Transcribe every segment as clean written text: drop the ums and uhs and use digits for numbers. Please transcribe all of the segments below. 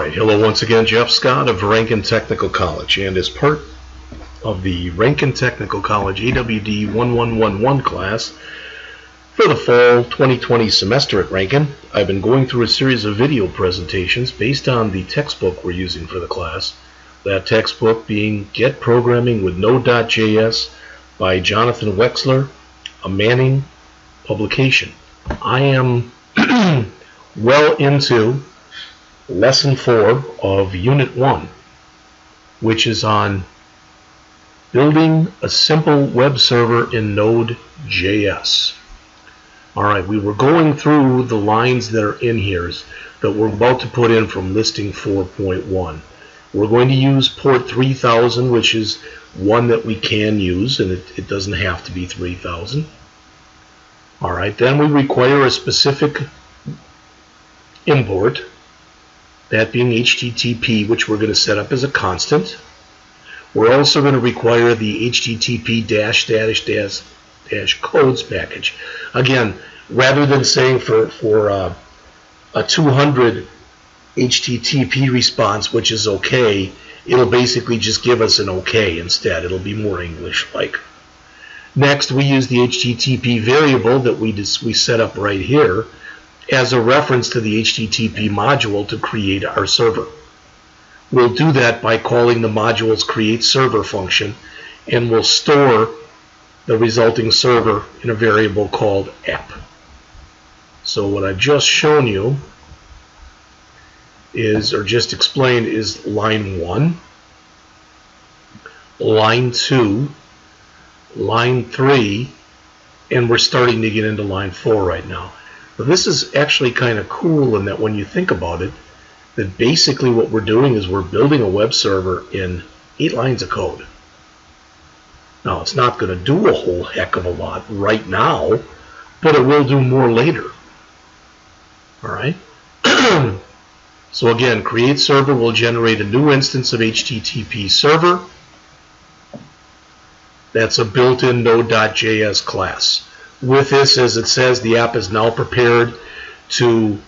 Alright, hello once again, Jeff Scott of Rankin Technical College, and as part of the Rankin Technical College AWD1111 class for the fall 2020 semester at Rankin, I've been going through a series of video presentations based on the textbook we're using for the class. That textbook being Get Programming with Node.js by Jonathan Wexler, a Manning publication. I am well into Lesson 4 of Unit 1, which is on building a simple web server in Node.js. Alright, we were going through the lines that are in here that we're about to put in from listing 4.1. We're going to use port 3000, which is one that we can use, and it doesn't have to be 3000. Alright, then we require a specific import, that being HTTP, which we're going to set up as a constant. We're also going to require the HTTP -codes package. Again, rather than saying for a 200 HTTP response, which is okay, it'll basically just give us an okay instead. It'll be more English-like. Next, we use the HTTP variable that we set up right here as a reference to the HTTP module to create our server. We'll do that by calling the module's create server function, and we'll store the resulting server in a variable called app. So what I've just shown you is, or just explained, is line 1, line 2, line 3, and we're starting to get into line 4 right now. But this is actually kind of cool in that when you think about it, that basically what we're doing is we're building a web server in 8 lines of code. Now, it's not going to do a whole heck of a lot right now, but it will do more later. Alright? So again, create server will generate a new instance of HTTP server. That's a built-in Node.js class. With this, as it says, the app is now prepared to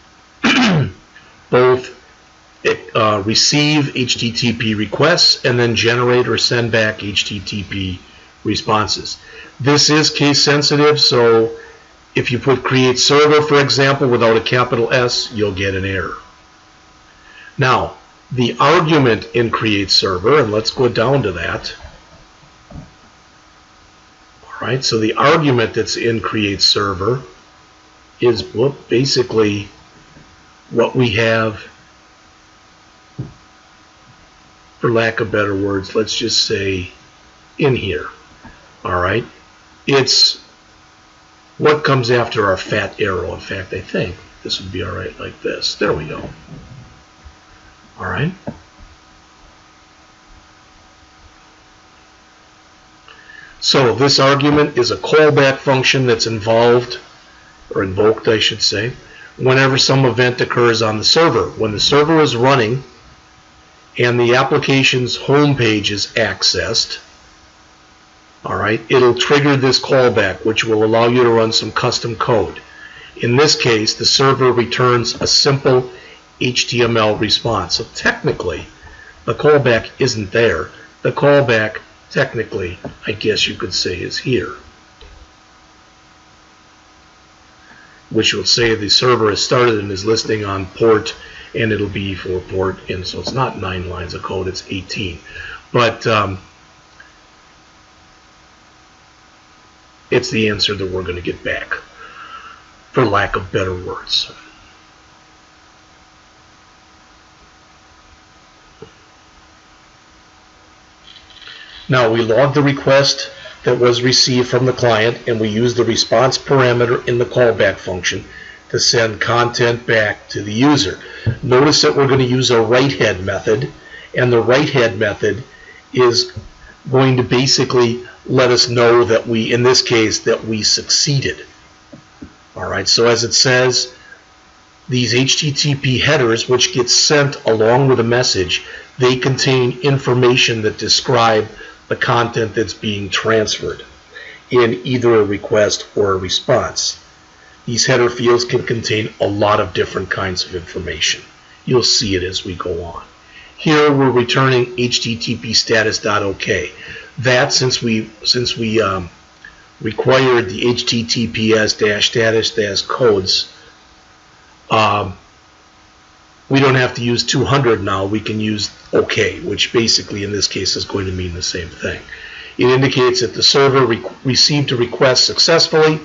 both receive HTTP requests and then generate or send back HTTP responses. This is case sensitive, so if you put create server, for example, without a capital S, you'll get an error. Now, the argument in create server, and let's go down to that. Alright, so the argument that's in create server is basically what we have, for lack of better words, let's just say in here. Alright, it's what comes after our fat arrow. In fact, I think this would be alright like this. There we go. Alright. So this argument is a callback function that's involved, or invoked I should say, whenever some event occurs on the server. When the server is running and the application's home page is accessed, alright, it'll trigger this callback, which will allow you to run some custom code. In this case, the server returns a simple HTML response. So technically, the callback isn't there. The callback, technically, I guess you could say, is here, which will say the server has started and is listening on port, and it'll be for port, and so it's not 9 lines of code, it's 18. But it's the answer that we're going to get back, for lack of better words. Now, we log the request that was received from the client, and we use the response parameter in the callback function to send content back to the user. Notice that we're going to use a write-head method, and the write-head method is going to basically let us know that we, in this case, that we succeeded. Alright, so as it says, these HTTP headers, which get sent along with a message, they contain information that describe the content that's being transferred in either a request or a response. These header fields can contain a lot of different kinds of information. You'll see it as we go on. Here we're returning HTTP status.OK. That, since we required the HTTPS-status-codes, we don't have to use 200 now. We can use OK, which basically in this case is going to mean the same thing. It indicates that the server received a request successfully,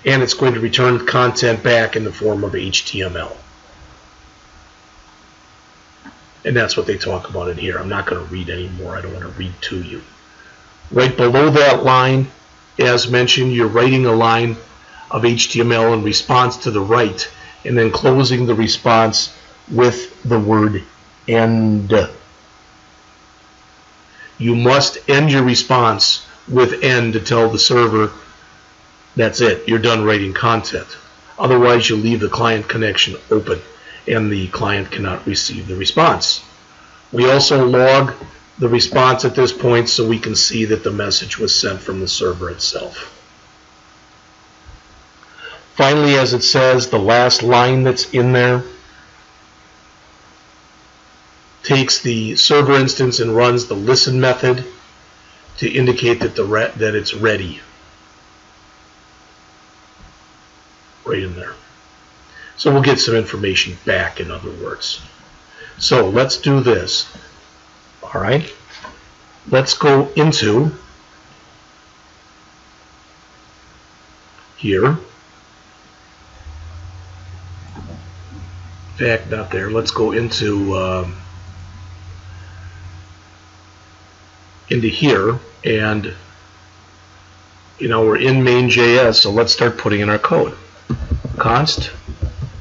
and it's going to return content back in the form of HTML. And that's what they talk about in here. I'm not going to read anymore. I don't want to read to you. Right below that line, as mentioned, you're writing a line of HTML in response to the right, and then closing the response with the word end. You must end your response with end to tell the server that's it, you're done writing content. Otherwise, you'll leave the client connection open and the client cannot receive the response. We also log the response at this point so we can see that the message was sent from the server itself. Finally, as it says, the last line that's in there takes the server instance and runs the listen method to indicate that it's ready. Right in there. So we'll get some information back, in other words. So let's do this. All right. Let's go into here. In fact, not there. Let's go into here, and we're in main.js, so let's start putting in our code. Const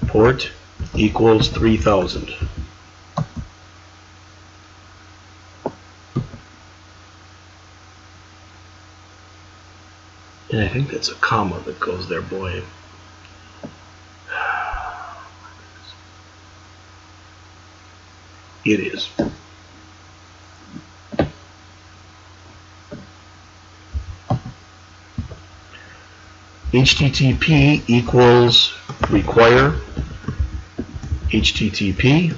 port equals 3000. And I think that's a comma that goes there, boy. It is. HTTP equals require HTTP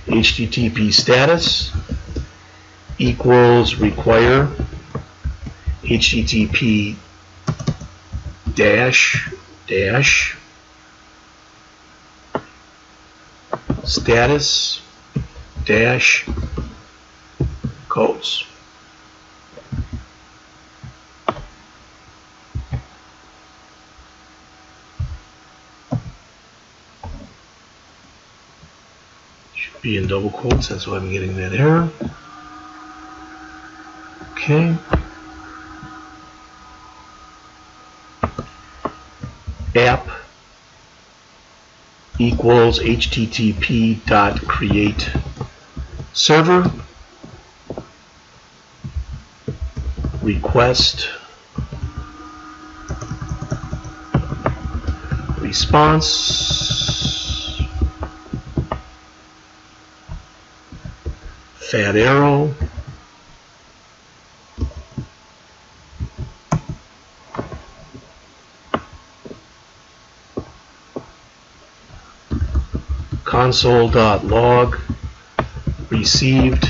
HTTP status equals require HTTP dash status dash codes. Should be in double quotes, that's why I'm getting that error. Okay. App equals http.create server request response fat arrow console.log received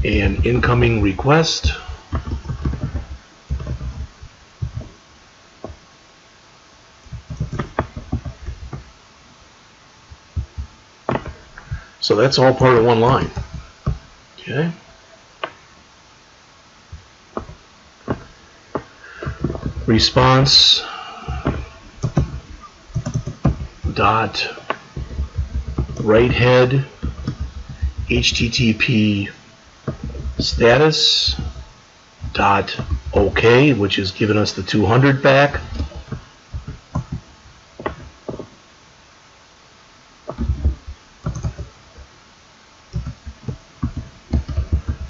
an incoming request so that's all part of one line. Okay. Response dot write head HTTP status dot OK, which is giving us the 200 back.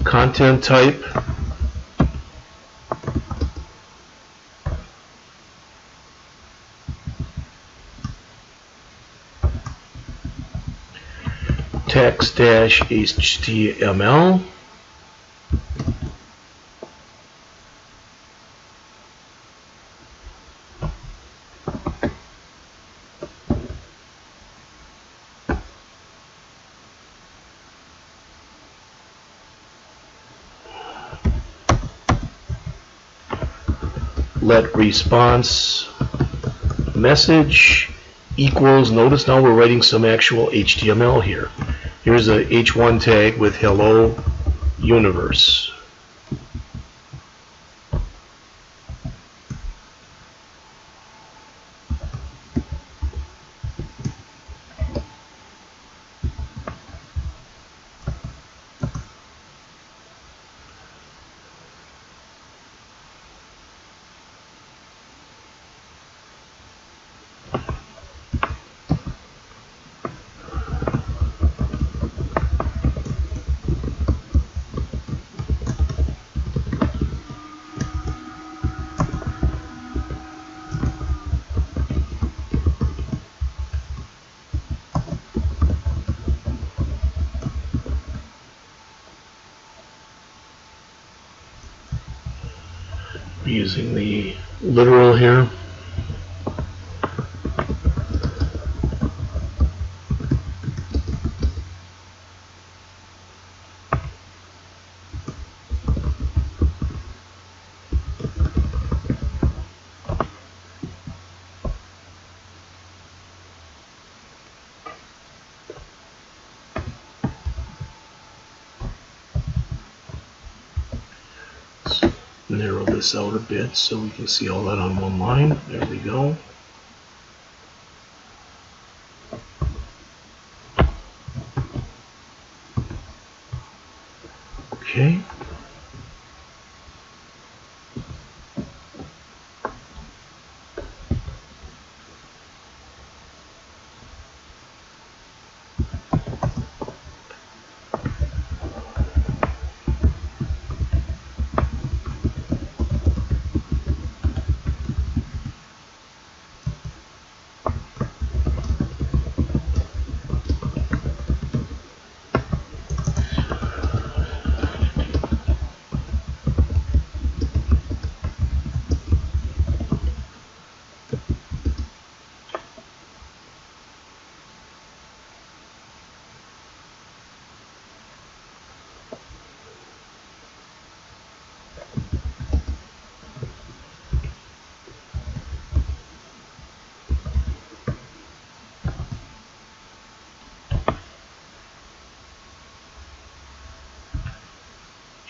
Content type text-html let response message equals, notice now we're writing some actual HTML here. Here's a h1 tag with hello universe. Using the literal here. Narrow this out a bit so we can see all that on one line. There we go. Okay.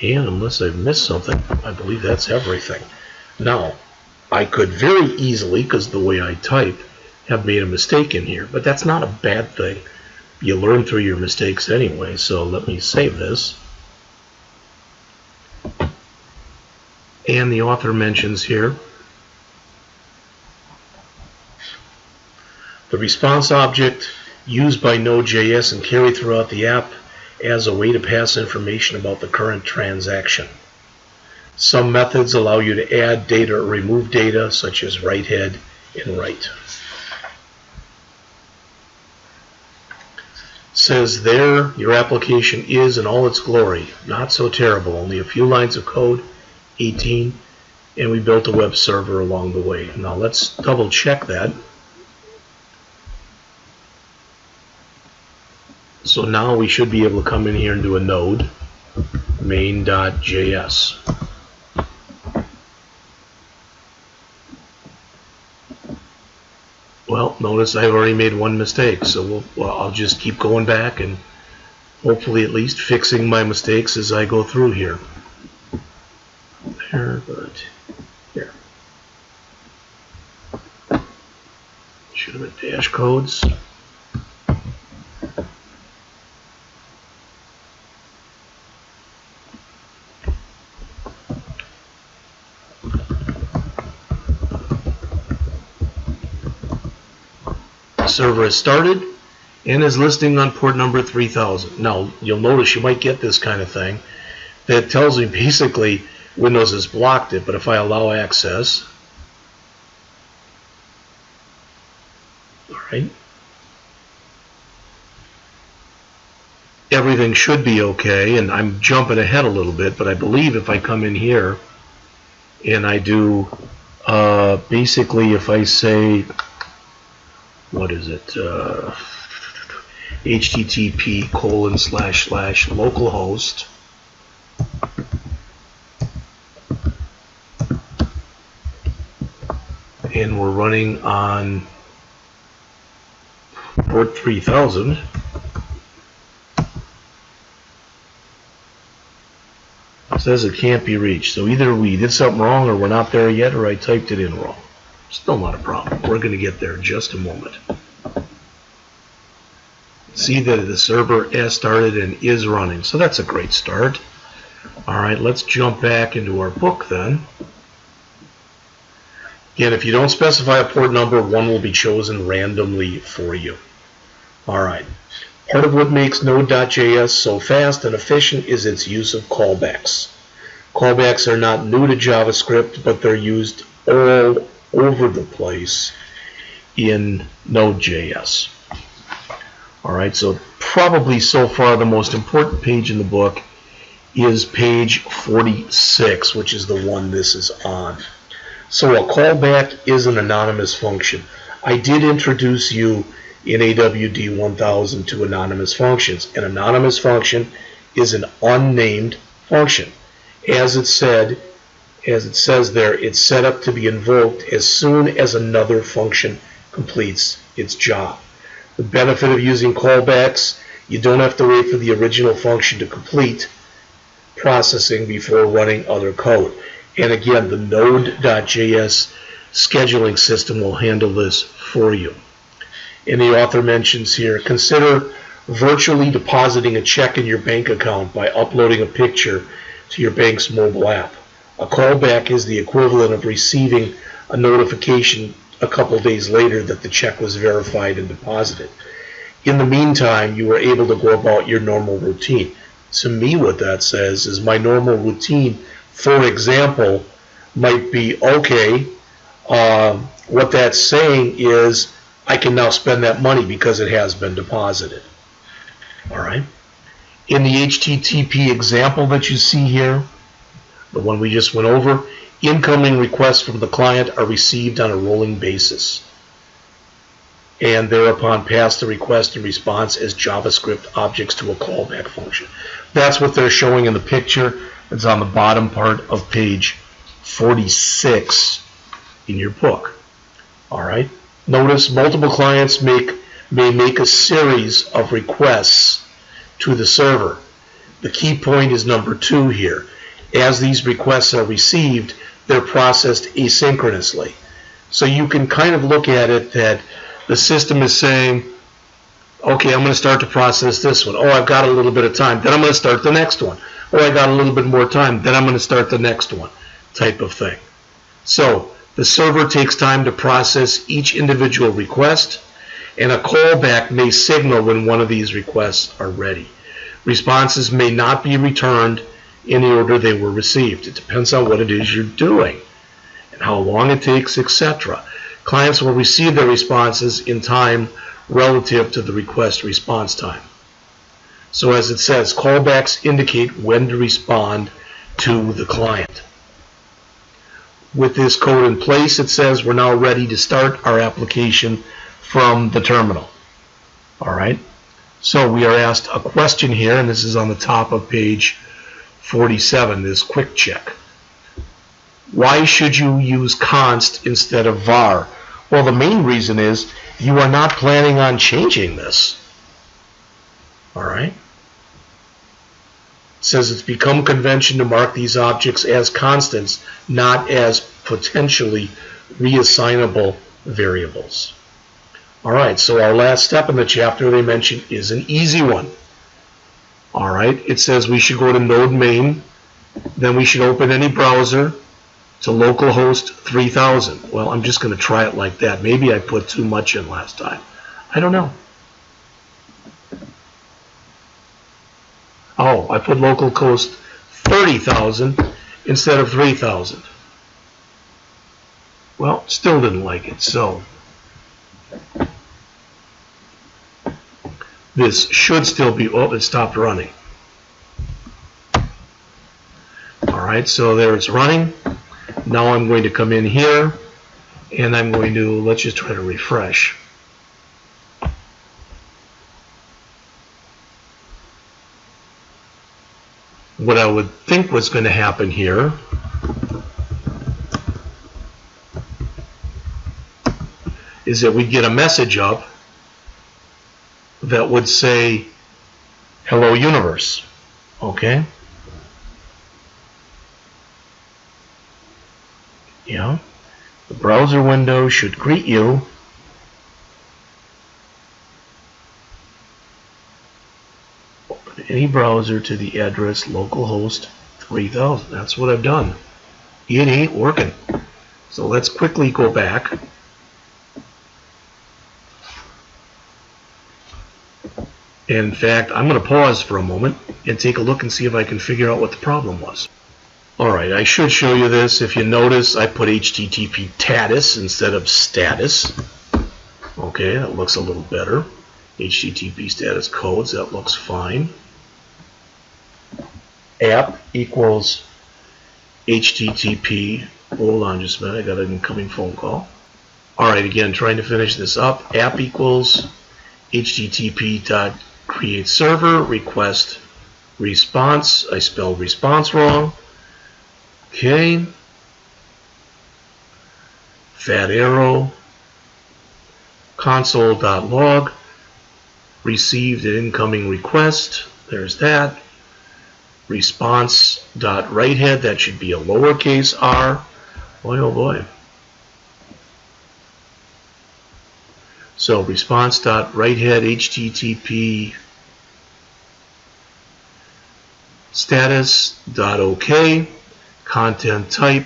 And unless I've missed something, I believe that's everything. Now, I could very easily, because the way I type, have made a mistake in here, but that's not a bad thing. You learn through your mistakes anyway, so let me save this. And the author mentions here the response object used by Node.js and carried throughout the app as a way to pass information about the current transaction. Some methods allow you to add data or remove data, such as write head and write. Says there, your application is in all its glory, not so terrible, only a few lines of code, 18, and we built a web server along the way. Now let's double check that. So now we should be able to come in here and do a node, main.js. Well, notice I've already made one mistake, so I'll just keep going back and hopefully at least fixing my mistakes as I go through here. There, but here. Should have been dash codes. Server has started and is listing on port number 3000. Now you'll notice you might get this kind of thing that tells me basically Windows has blocked it, but if I allow access, alright, everything should be okay. And I'm jumping ahead a little bit, but I believe if I come in here and I do basically if I say, what is it, http://localhost and we're running on port 3000. It says it can't be reached. So either we did something wrong, or we're not there yet, or I typed it in wrong. Still not a problem. We're going to get there in just a moment. See that the server has started and is running. So that's a great start. All right, let's jump back into our book then. Again, if you don't specify a port number, one will be chosen randomly for you. All right. Part of what makes Node.js so fast and efficient is its use of callbacks. Callbacks are not new to JavaScript, but they're used all over the place in Node.js. All right, so probably so far the most important page in the book is page 46, which is the one this is on. So a callback is an anonymous function. I did introduce you in AWD1111 to anonymous functions. An anonymous function is an unnamed function. As it says there, it's set up to be invoked as soon as another function completes its job. The benefit of using callbacks, you don't have to wait for the original function to complete processing before running other code. And again, the Node.js scheduling system will handle this for you. And the author mentions here, consider virtually depositing a check in your bank account by uploading a picture to your bank's mobile app. A callback is the equivalent of receiving a notification a couple days later that the check was verified and deposited. In the meantime, you are able to go about your normal routine. To me, what that says is my normal routine, for example, might be, okay, what that's saying is I can now spend that money because it has been deposited. All right. In the HTTP example that you see here, the one we just went over, incoming requests from the client are received on a rolling basis, and thereupon pass the request and response as JavaScript objects to a callback function. That's what they're showing in the picture. It's on the bottom part of page 46 in your book. All right. Notice multiple clients may make a series of requests to the server. The key point is number 2 here. As these requests are received, they're processed asynchronously. So you can kind of look at it that the system is saying, okay, I'm going to start to process this one. Oh, I've got a little bit of time. Then I'm going to start the next one. Oh, I got a little bit more time. Then I'm going to start the next one, type of thing. So the server takes time to process each individual request, and a callback may signal when one of these requests are ready. Responses may not be returned in the order they were received. It depends on what it is you're doing and how long it takes, etc. Clients will receive their responses in time relative to the request response time. So as it says, callbacks indicate when to respond to the client. With this code in place, it says we're now ready to start our application from the terminal. All right. So we are asked a question here, and this is on the top of page 47, this quick check. Why should you use const instead of var? Well, the main reason is you are not planning on changing this. All right. It says it's become convention to mark these objects as constants, not as potentially reassignable variables. All right, so our last step in the chapter they mentioned is an easy one. All right, it says we should go to node main, then we should open any browser to localhost 3000. Well, I'm just going to try it like that. Maybe I put too much in last time. I don't know. Oh, I put localhost 30,000 instead of 3,000. Well, still didn't like it, so this should still be, oh, it stopped running. All right, so there it's running. Now I'm going to come in here, and I'm going to, let's just try to refresh. What I would think was going to happen here is that we'd get a message up that would say, "Hello Universe." Okay? Yeah. The browser window should greet you. Open any browser to the address localhost 3000. That's what I've done. It ain't working. So let's quickly go back. In fact, I'm going to pause for a moment and take a look and see if I can figure out what the problem was. Alright, I should show you this. If you notice, I put HTTP status instead of status. Okay, that looks a little better. HTTP status codes, that looks fine. App equals HTTP. Hold on just a minute, I got an incoming phone call. Alright, again, trying to finish this up. App equals http.createServer request response. I spelled response wrong. Okay. Fat arrow. Console.log. Received an incoming request. There's that. Response.writehead. That should be a lowercase r. Boy, oh boy. So response.writehead http status.ok, content type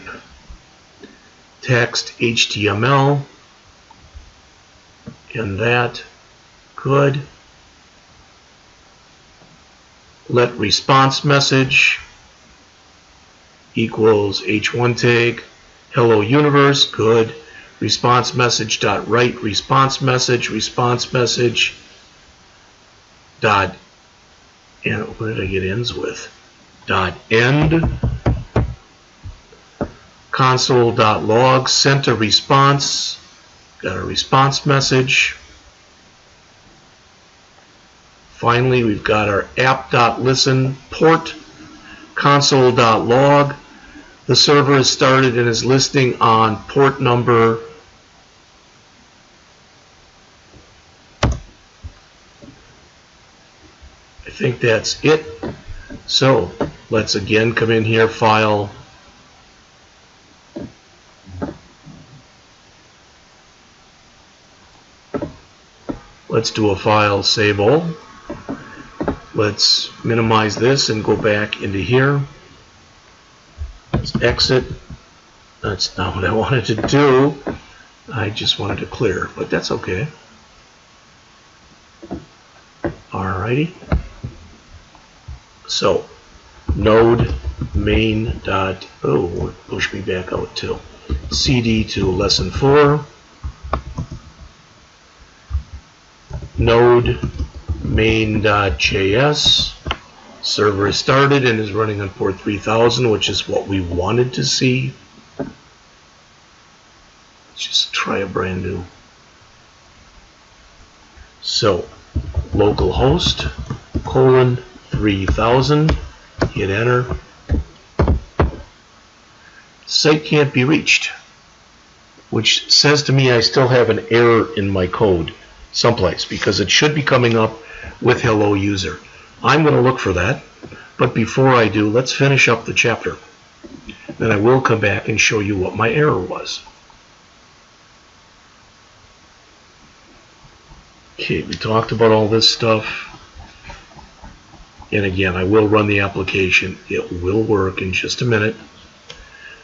text HTML, and that good. Let response message equals h1 tag hello universe, good. Response message dot write response message dot, and what did I get ends with? Dot end. Console.log sent a response, got a response message. Finally, we've got our app.listen port. Console.log, the server has started and is listening on port number I think that's it. So let's again come in here, file, let's do a file save all. Let's minimize this and go back into here. Let's exit. That's not what I wanted to do. I just wanted to clear, but that's okay. Alrighty. So node main dot, oh, push me back out too. CD to Lesson04. Node main.js. Server is started and is running on port 3000, which is what we wanted to see. Let's just try a brand new. So localhost :3000, hit enter. Site can't be reached, which says to me I still have an error in my code someplace, because it should be coming up with hello user. I'm going to look for that, but before I do, let's finish up the chapter. Then I will come back and show you what my error was. Okay, we talked about all this stuff. And again, I will run the application. It will work in just a minute.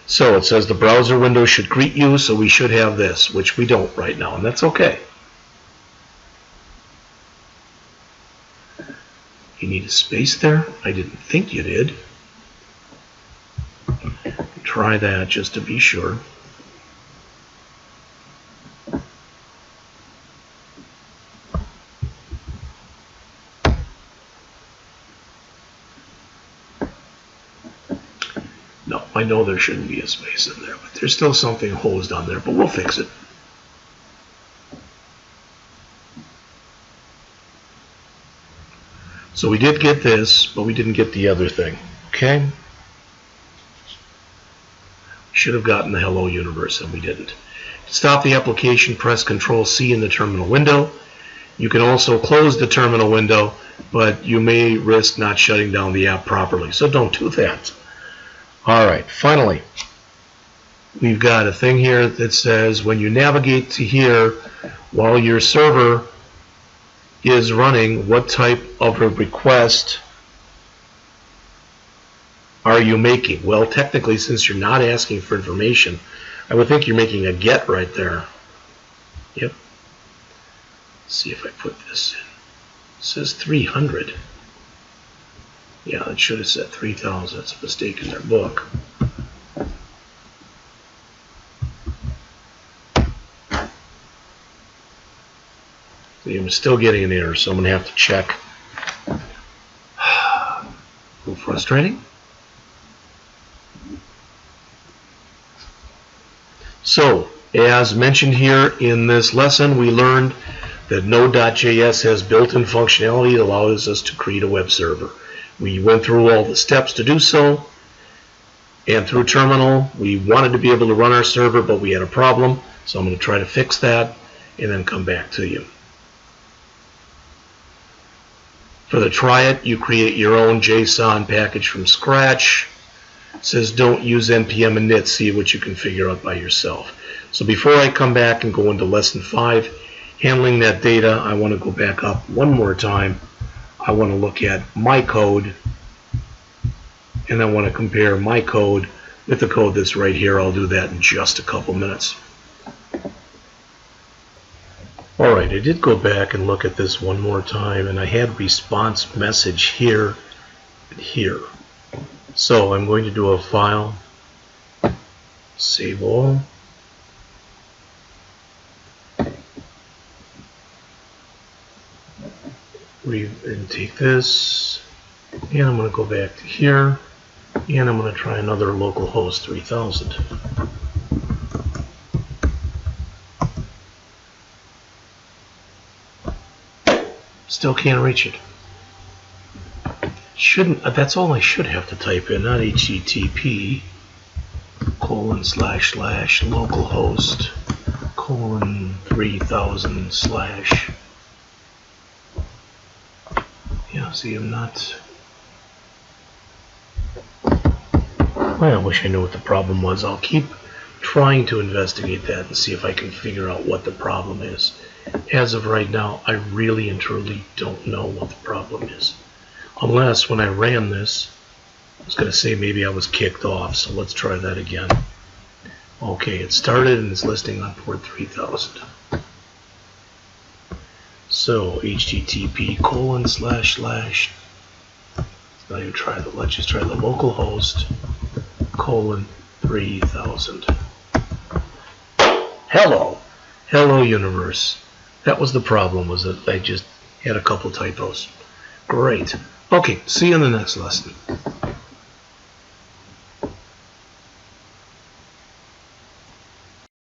So it says the browser window should greet you, so we should have this, which we don't right now, and that's okay. You need a space there? I didn't think you did. Try that just to be sure. No, I know there shouldn't be a space in there, but there's still something hosed on there, but we'll fix it. So we did get this, but we didn't get the other thing. Okay? Should have gotten the hello universe, and we didn't. To stop the application, press Control-C in the terminal window. You can also close the terminal window, but you may risk not shutting down the app properly, so don't do that. Alright, finally, we've got a thing here that says when you navigate to here while your server is running, what type of a request are you making? Well, technically, since you're not asking for information, I would think you're making a GET right there. Yep. Let's see if I put this in. It says 300. Yeah, it should have said 3,000. That's a mistake in their book. See, I'm still getting an error, so I'm going to have to check. A little frustrating. So, as mentioned here in this lesson, we learned that Node.js has built-in functionality that allows us to create a web server. We went through all the steps to do so, and through terminal, we wanted to be able to run our server, but we had a problem, so I'm going to try to fix that and then come back to you. For the try it, you create your own JSON package from scratch. It says don't use npm init, see what you can figure out by yourself. So before I come back and go into lesson 5, handling that data, I want to go back up one more time. I want to look at my code, and I want to compare my code with the code that's right here. I'll do that in just a couple minutes. Alright, I did go back and look at this one more time, and I had response message here and here. So I'm going to do a file, save all. And take this, and I'm going to go back to here, and I'm going to try another localhost 3000. Still can't reach it. Shouldn't, that's all I should have to type in, not http ://localhost :3000/. Yeah, see, I'm not. Well, I wish I knew what the problem was. I'll keep trying to investigate that and see if I can figure out what the problem is. As of right now, I really and truly don't know what the problem is. Unless when I ran this, I was going to say maybe I was kicked off, so let's try that again. Okay, it started and it's listing on port 3000. So http ://. Now you try the. Let's just try the localhost :3000. Hello universe. That was the problem, was that I just had a couple typos. Great. Okay, see you in the next lesson.